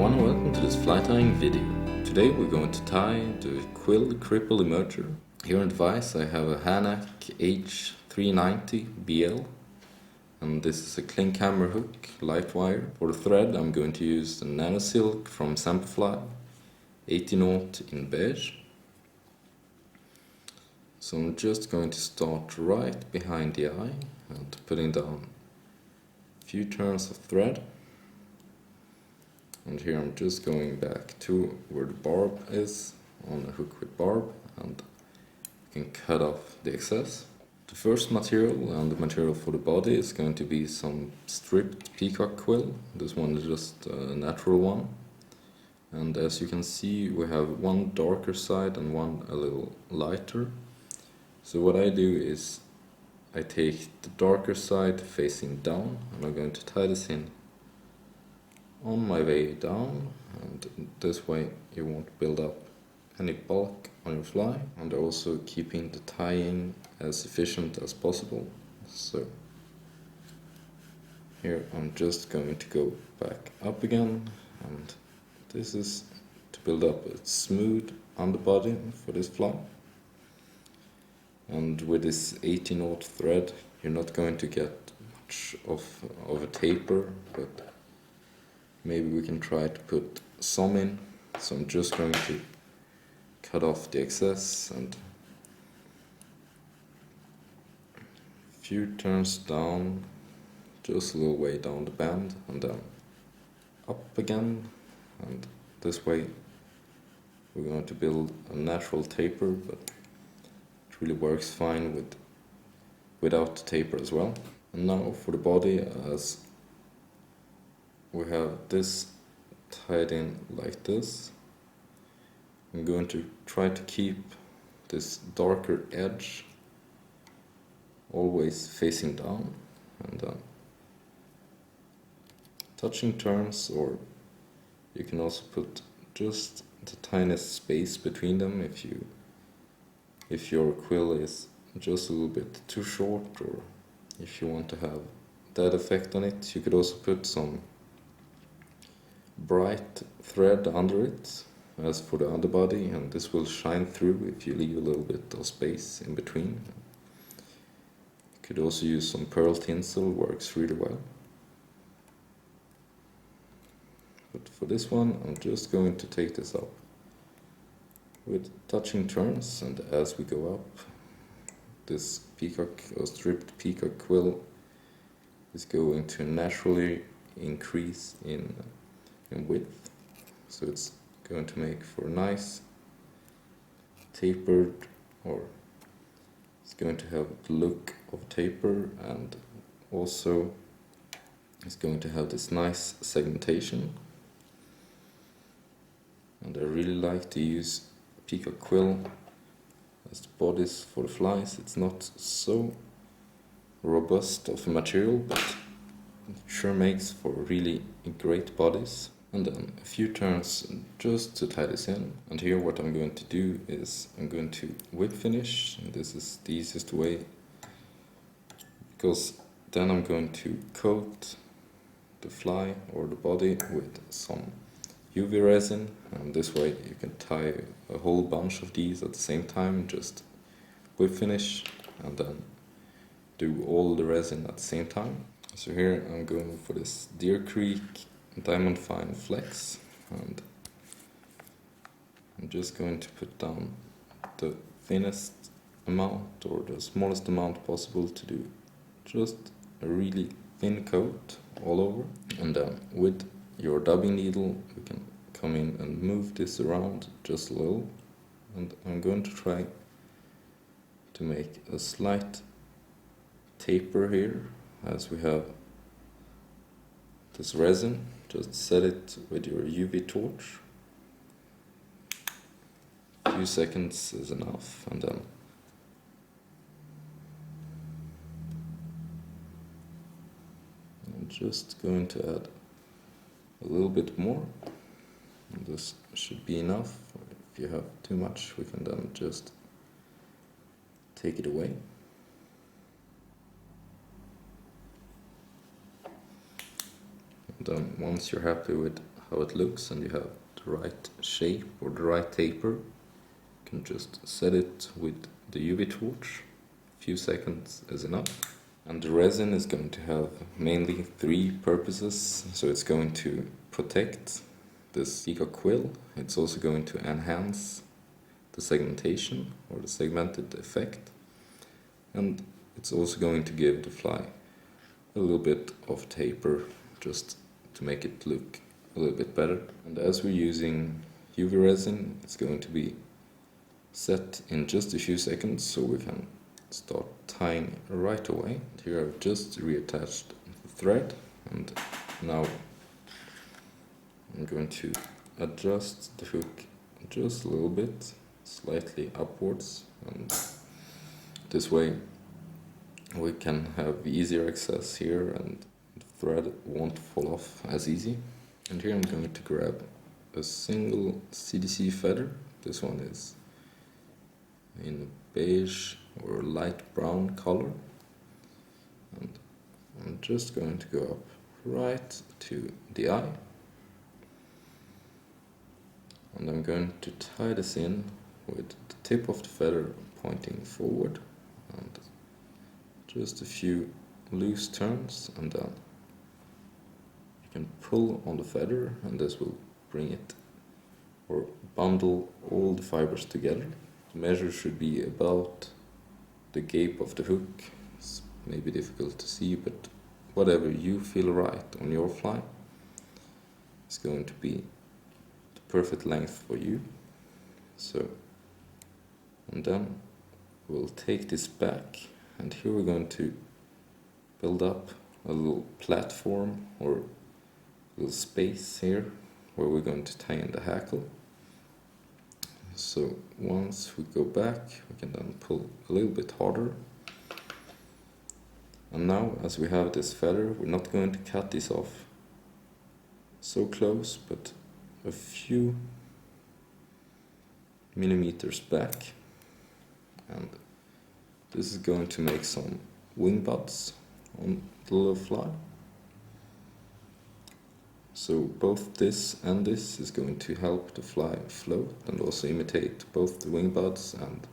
everyone, welcome to this fly tying video. Today we're going to tie the Quill Cripple Emerger. Here on the device I have a Hanák H390 BL, and this is a clink hammer hook, light wire. For the thread I'm going to use the Nanosilk from Semperfli, 80-0 in beige. So I'm just going to start right behind the eye and putting down a few turns of thread. And here I'm just going back to where the barb is on a hook with barb, and you can cut off the excess. The first material and the material for the body is going to be some stripped peacock quill. This one is just a natural one. And as you can see, we have one darker side and one a little lighter. So what I do is I take the darker side facing down, and I'm going to tie this in on my way down, and this way you won't build up any bulk on your fly, and also keeping the tying as efficient as possible. So here I'm just going to go back up again, and this is to build up a smooth underbody for this fly. And with this 80-0 thread you're not going to get much of a taper, but maybe we can try to put some in. So I'm just going to cut off the excess and a few turns down, just a little way down the band, and then up again, and this way we're going to build a natural taper, but it really works fine without the taper as well. And now for the body, as we have this tied in like this, I'm going to try to keep this darker edge always facing down, and then touching turns, or you can also put just the tiniest space between them if your quill is just a little bit too short, or if you want to have that effect on it. You could also put some bright thread under it as for the underbody, and this will shine through if you leave a little bit of space in between. You could also use some pearl tinsel, works really well. But for this one I'm just going to take this up with touching turns, and as we go up, this peacock or stripped peacock quill is going to naturally increase in width, so it's going to make for a nice tapered, or it's going to have the look of taper, and also it's going to have this nice segmentation. And I really like to use peacock quill as the bodies for the flies. It's not so robust of a material, but it sure makes for really great bodies. And then a few turns just to tie this in. And here what I'm going to do is I'm going to whip finish, and this is the easiest way, because then I'm going to coat the fly or the body with some UV resin, and this way you can tie a whole bunch of these at the same time. Just whip finish and then do all the resin at the same time. So here I'm going for this Deer Creek Diamond Fine Flex, and I'm just going to put down the thinnest amount, or the smallest amount possible, to do just a really thin coat all over. And then with your dubbing needle you can come in and move this around just a little, and I'm going to try to make a slight taper here as we have this resin. Just set it with your UV torch. A few seconds is enough, and then I'm just going to add a little bit more. And this should be enough. If you have too much, we can then just take it away. And then once you're happy with how it looks and you have the right shape or the right taper, you can just set it with the UV torch. A few seconds is enough. And the resin is going to have mainly three purposes. So it's going to protect this Peacock quill. It's also going to enhance the segmentation or the segmented effect. And it's also going to give the fly a little bit of taper just to make it look a little bit better. And as we're using UV resin, it's going to be set in just a few seconds so we can start tying right away. Here I've just reattached the thread, and now I'm going to adjust the hook just a little bit, slightly upwards, and this way we can have easier access here and the thread won't fall off as easy. And here I'm going to grab a single CDC feather. This one is in a beige or light brown color, and I'm just going to go up right to the eye, and I'm going to tie this in with the tip of the feather pointing forward, and just a few loose turns, and then you can pull on the feather and this will bring it or bundle all the fibers together. The measure should be about the gape of the hook. It's maybe difficult to see, but whatever you feel right on your fly is going to be the perfect length for you. So, and then we'll take this back, and here we're going to build up a little platform or a little space here where we're going to tie in the hackle. So once we go back, we can then pull a little bit harder. And now, as we have this feather, we're not going to cut this off so close, but a few millimeters back. And this is going to make some wingbuds on the little fly. So both this and this is going to help the fly float and also imitate both the wingbuds and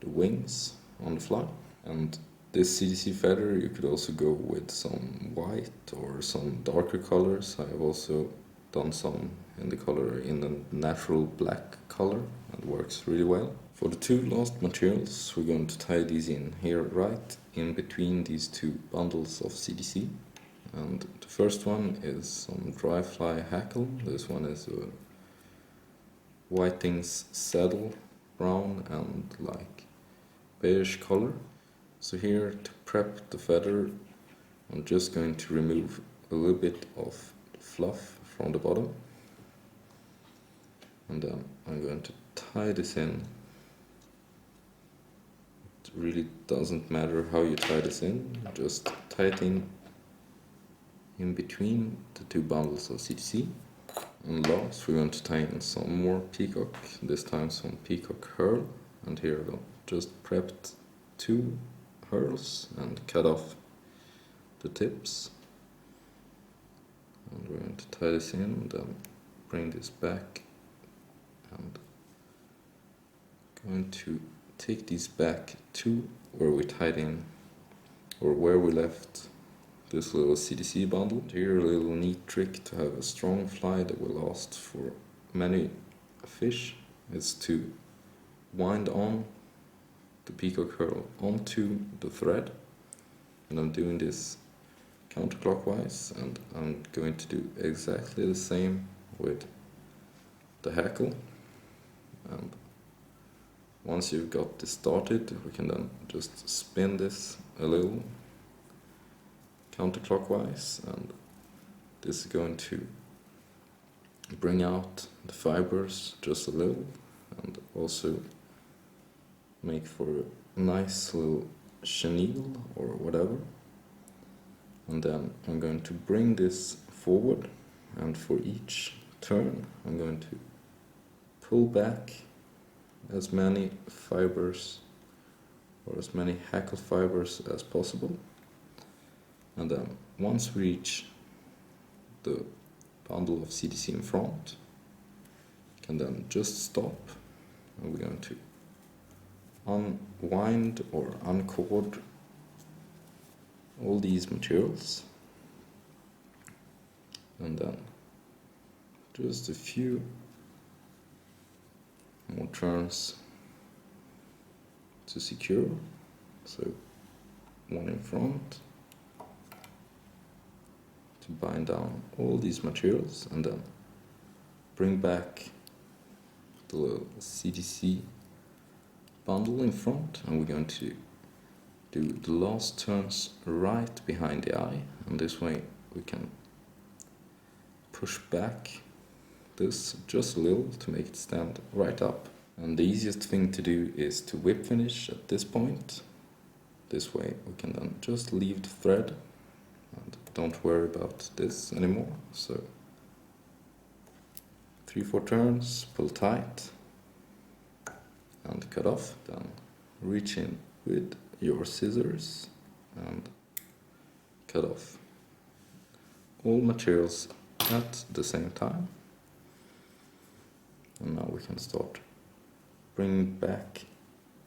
the wings on the fly. And this CDC feather, you could also go with some white or some darker colors. I have also done some in the color in a natural black color, and works really well. For the two last materials, we're going to tie these in here right in between these two bundles of CDC. And the first one is some dry fly hackle. This one is a whitings saddle, brown and like beige color. So here, to prep the feather, I'm just going to remove a little bit of the fluff from the bottom, and then I'm going to tie this in. It really doesn't matter how you tie this in, just tie it in between the two bundles of CDC. And last, we're going to tie in some more peacock, this time some peacock herl. And here I've just prepped two herls and cut off the tips. And we're going to tie this in and then bring this back, and going to take these back to where we tied in, or where we left this little CDC bundle. Here, a little neat trick to have a strong fly that will last for many fish is to wind on the peacock herl onto the thread, and I'm doing this counterclockwise, and I'm going to do exactly the same with the hackle. And once you've got this started, we can then just spin this a little counterclockwise, and this is going to bring out the fibers just a little and also make for a nice little chenille or whatever. And then I'm going to bring this forward, and for each turn I'm going to pull back as many fibers or as many hackle fibers as possible. And then once we reach the bundle of CDC in front. You can then just stop, and we're going to unwind or uncord all these materials, and then just a few more turns to secure. So one in front to bind down all these materials, and then bring back the little CDC bundle in front, and we're going to do the last turns right behind the eye, and this way we can push back this just a little to make it stand right up. And the easiest thing to do is to whip finish at this point. This way we can then just leave the thread and don't worry about this anymore. So 3-4 turns, pull tight and cut off. Then reach in with your scissors and cut off all materials at the same time. And now we can start bringing back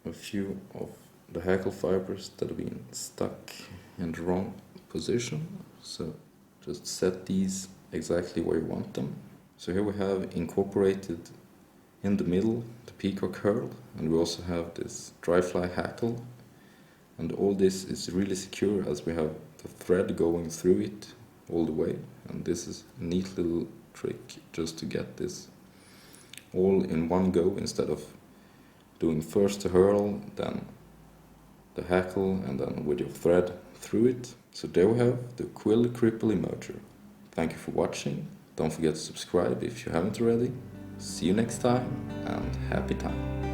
a few of the hackle fibers that have been stuck in the wrong position. So just set these exactly where you want them. So here we have incorporated in the middle the Peacock Herl, and we also have this dry fly hackle, and all this is really secure as we have the thread going through it all the way. And this is a neat little trick just to get this all in one go, instead of doing first the Herl, then the hackle, and then with your thread through it. So there we have the Quill Cripple Emerger. Thank you for watching. Don't forget to subscribe if you haven't already. See you next time, and happy time.